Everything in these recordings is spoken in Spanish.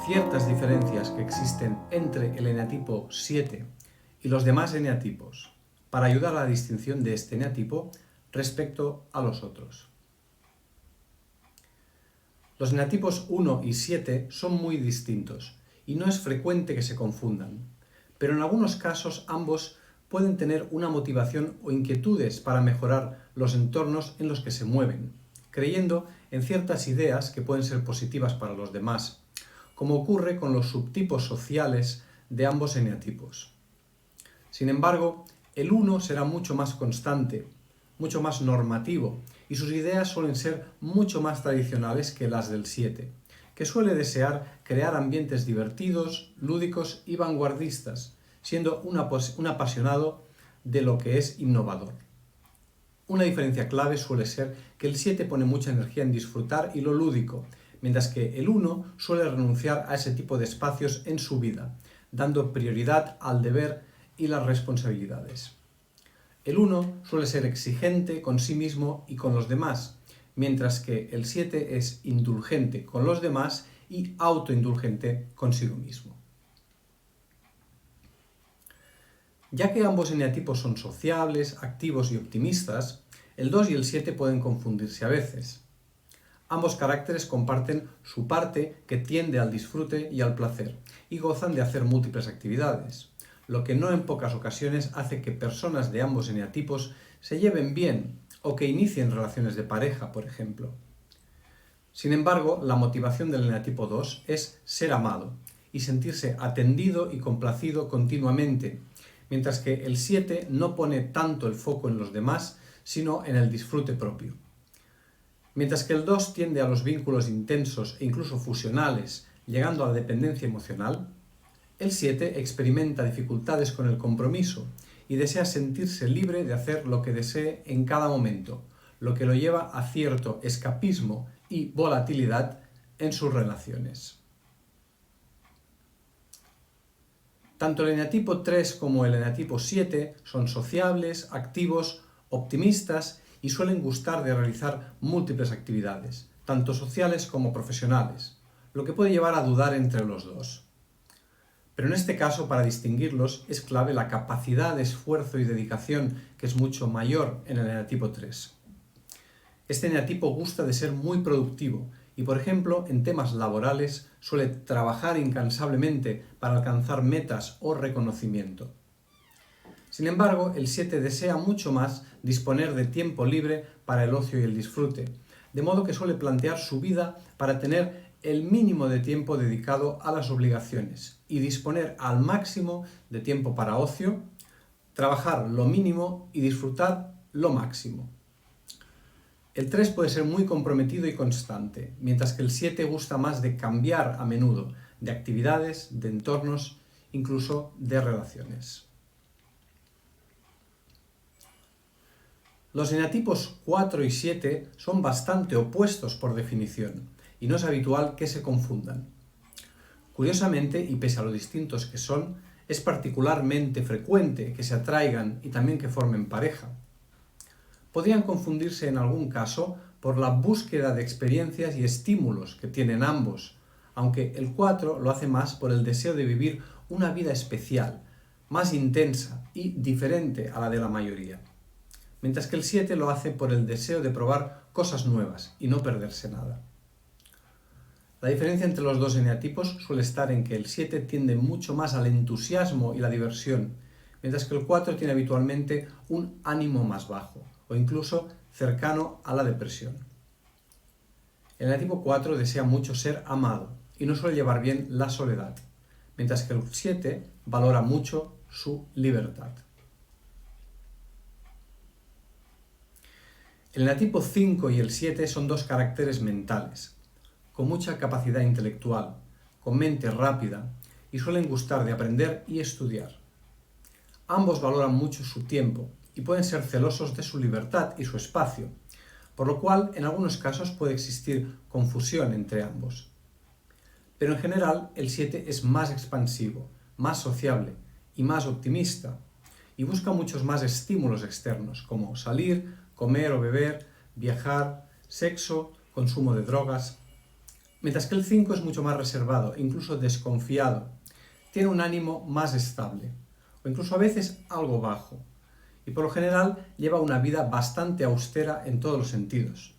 ciertas diferencias que existen entre el eneatipo 7 y los demás eneatipos para ayudar a la distinción de este eneatipo respecto a los otros. Los eneatipos 1 y 7 son muy distintos y no es frecuente que se confundan, pero en algunos casos ambos pueden tener una motivación o inquietudes para mejorar los entornos en los que se mueven, creyendo en ciertas ideas que pueden ser positivas para los demás, como ocurre con los subtipos sociales de ambos eneatipos. Sin embargo, el 1 será mucho más constante, mucho más normativo, y sus ideas suelen ser mucho más tradicionales que las del 7, que suele desear crear ambientes divertidos, lúdicos y vanguardistas, siendo un apasionado de lo que es innovador. Una diferencia clave suele ser que el 7 pone mucha energía en disfrutar y lo lúdico, mientras que el 1 suele renunciar a ese tipo de espacios en su vida, dando prioridad al deber y las responsabilidades. El 1 suele ser exigente con sí mismo y con los demás, mientras que el 7 es indulgente con los demás y autoindulgente consigo mismo. Ya que ambos eneatipos son sociables, activos y optimistas, el 2 y el 7 pueden confundirse a veces. Ambos caracteres comparten su parte que tiende al disfrute y al placer, y gozan de hacer múltiples actividades, lo que no en pocas ocasiones hace que personas de ambos eneatipos se lleven bien o que inicien relaciones de pareja, por ejemplo. Sin embargo, la motivación del eneatipo 2 es ser amado y sentirse atendido y complacido continuamente, mientras que el 7 no pone tanto el foco en los demás, sino en el disfrute propio. Mientras que el 2 tiende a los vínculos intensos e incluso fusionales, llegando a la dependencia emocional, el 7 experimenta dificultades con el compromiso y desea sentirse libre de hacer lo que desee en cada momento, lo que lo lleva a cierto escapismo y volatilidad en sus relaciones. Tanto el eneatipo 3 como el eneatipo 7 son sociables, activos, optimistas y suelen gustar de realizar múltiples actividades, tanto sociales como profesionales, lo que puede llevar a dudar entre los dos. Pero en este caso, para distinguirlos, es clave la capacidad de esfuerzo y dedicación, que es mucho mayor en el eneatipo 3. Este eneatipo gusta de ser muy productivo y, por ejemplo, en temas laborales suele trabajar incansablemente para alcanzar metas o reconocimiento. Sin embargo, el 7 desea mucho más disponer de tiempo libre para el ocio y el disfrute, de modo que suele plantear su vida para tener el mínimo de tiempo dedicado a las obligaciones y disponer al máximo de tiempo para ocio, trabajar lo mínimo y disfrutar lo máximo. El 3 puede ser muy comprometido y constante, mientras que el 7 gusta más de cambiar a menudo de actividades, de entornos, incluso de relaciones. Los eneatipos 4 y 7 son bastante opuestos por definición, y no es habitual que se confundan. Curiosamente, y pese a lo distintos que son, es particularmente frecuente que se atraigan y también que formen pareja. Podrían confundirse en algún caso por la búsqueda de experiencias y estímulos que tienen ambos, aunque el 4 lo hace más por el deseo de vivir una vida especial, más intensa y diferente a la de la mayoría, mientras que el 7 lo hace por el deseo de probar cosas nuevas y no perderse nada. La diferencia entre los dos eneatipos suele estar en que el 7 tiende mucho más al entusiasmo y la diversión, mientras que el 4 tiene habitualmente un ánimo más bajo, o incluso cercano a la depresión. El eneatipo 4 desea mucho ser amado y no suele llevar bien la soledad, mientras que el 7 valora mucho su libertad. El eneatipo 5 y el 7 son dos caracteres mentales, con mucha capacidad intelectual, con mente rápida y suelen gustar de aprender y estudiar. Ambos valoran mucho su tiempo y pueden ser celosos de su libertad y su espacio, por lo cual en algunos casos puede existir confusión entre ambos. Pero en general el 7 es más expansivo, más sociable y más optimista, y busca muchos más estímulos externos, como salir, comer o beber, viajar, sexo, consumo de drogas. mientras que el 5 es mucho más reservado, incluso desconfiado. Tiene un ánimo más estable, o incluso a veces algo bajo, y por lo general lleva una vida bastante austera en todos los sentidos.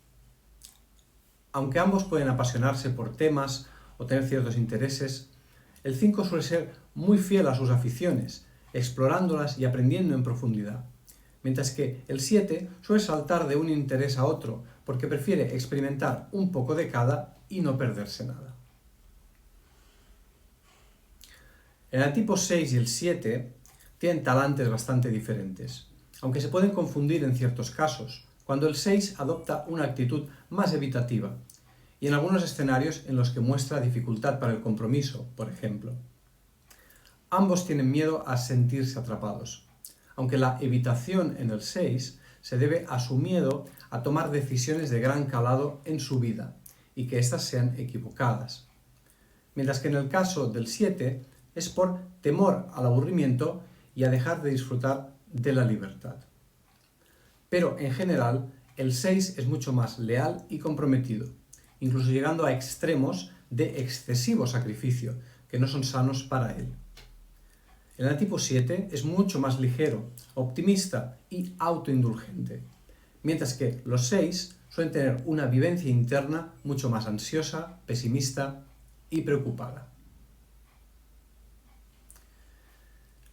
Aunque ambos pueden apasionarse por temas o tener ciertos intereses, el 5 suele ser muy fiel a sus aficiones, explorándolas y aprendiendo en profundidad, mientras que el 7 suele saltar de un interés a otro porque prefiere experimentar un poco de cada y no perderse nada. El enatipo 6 y el 7 tienen talantes bastante diferentes, aunque se pueden confundir en ciertos casos, cuando el 6 adopta una actitud más evitativa, y en algunos escenarios en los que muestra dificultad para el compromiso, por ejemplo. Ambos tienen miedo a sentirse atrapados, aunque la evitación en el 6 se debe a su miedo a tomar decisiones de gran calado en su vida, y que éstas sean equivocadas. Mientras que en el caso del 7 es por temor al aburrimiento y a dejar de disfrutar de la libertad. Pero en general, el 6 es mucho más leal y comprometido, incluso llegando a extremos de excesivo sacrificio, que no son sanos para él. El enatipo 7 es mucho más ligero, optimista y autoindulgente, mientras que los 6 suelen tener una vivencia interna mucho más ansiosa, pesimista y preocupada.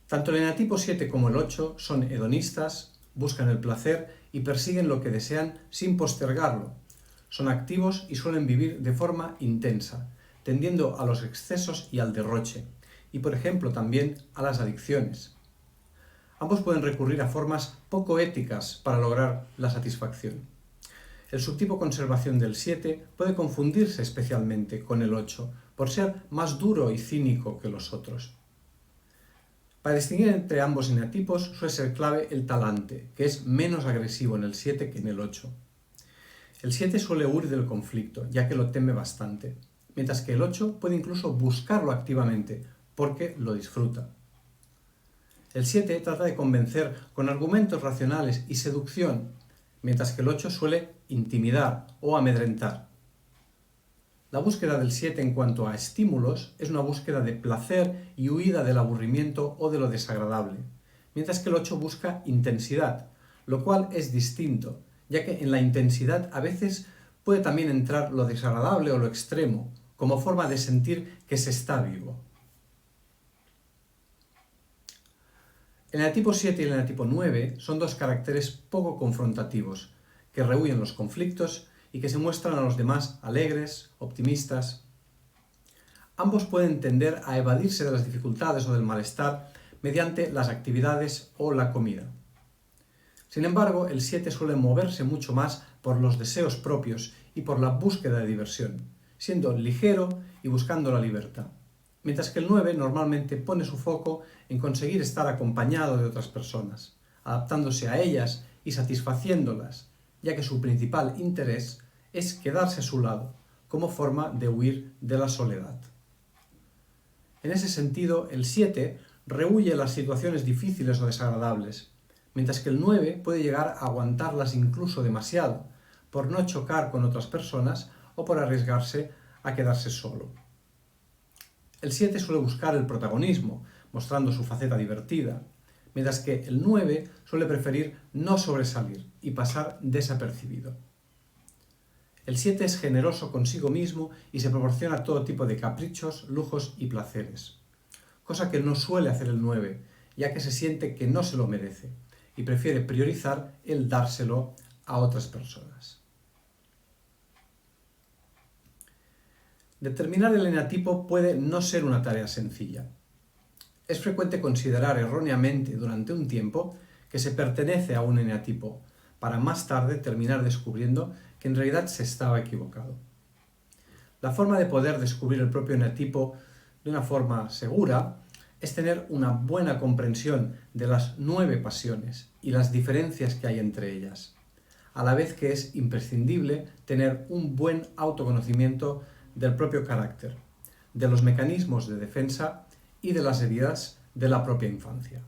Tanto el enatipo 7 como el 8 son hedonistas, buscan el placer y persiguen lo que desean sin postergarlo. Son activos y suelen vivir de forma intensa, tendiendo a los excesos y al derroche, y por ejemplo también a las adicciones. Ambos pueden recurrir a formas poco éticas para lograr la satisfacción. El subtipo conservación del 7 puede confundirse especialmente con el 8 por ser más duro y cínico que los otros. Para distinguir entre ambos enatipos suele ser clave el talante, que es menos agresivo en el 7 que en el 8. El 7 suele huir del conflicto, ya que lo teme bastante, mientras que el 8 puede incluso buscarlo activamente, porque lo disfruta. El 7 trata de convencer con argumentos racionales y seducción, mientras que el 8 suele intimidar o amedrentar. La búsqueda del 7 en cuanto a estímulos es una búsqueda de placer y huida del aburrimiento o de lo desagradable, mientras que el 8 busca intensidad, lo cual es distinto, ya que en la intensidad a veces puede también entrar lo desagradable o lo extremo, como forma de sentir que se está vivo. El enatipo 7 y el enatipo 9 son dos caracteres poco confrontativos, que rehuyen los conflictos y que se muestran a los demás alegres, optimistas. Ambos pueden tender a evadirse de las dificultades o del malestar mediante las actividades o la comida. Sin embargo, el 7 suele moverse mucho más por los deseos propios y por la búsqueda de diversión, siendo ligero y buscando la libertad, mientras que el 9 normalmente pone su foco en conseguir estar acompañado de otras personas, adaptándose a ellas y satisfaciéndolas, ya que su principal interés es quedarse a su lado, como forma de huir de la soledad. En ese sentido, el 7 rehúye las situaciones difíciles o desagradables, mientras que el 9 puede llegar a aguantarlas incluso demasiado, por no chocar con otras personas o por arriesgarse a quedarse solo. El 7 suele buscar el protagonismo, mostrando su faceta divertida, mientras que el 9 suele preferir no sobresalir y pasar desapercibido. El 7 es generoso consigo mismo y se proporciona todo tipo de caprichos, lujos y placeres, cosa que no suele hacer el 9, ya que se siente que no se lo merece y prefiere priorizar el dárselo a otras personas. Determinar el enatipo puede no ser una tarea sencilla. Es frecuente considerar erróneamente durante un tiempo que se pertenece a un enatipo, para más tarde terminar descubriendo que en realidad se estaba equivocado. La forma de poder descubrir el propio enatipo de una forma segura es tener una buena comprensión de las 9 pasiones y las diferencias que hay entre ellas, a la vez que es imprescindible tener un buen autoconocimiento del propio carácter, de los mecanismos de defensa y de las heridas de la propia infancia.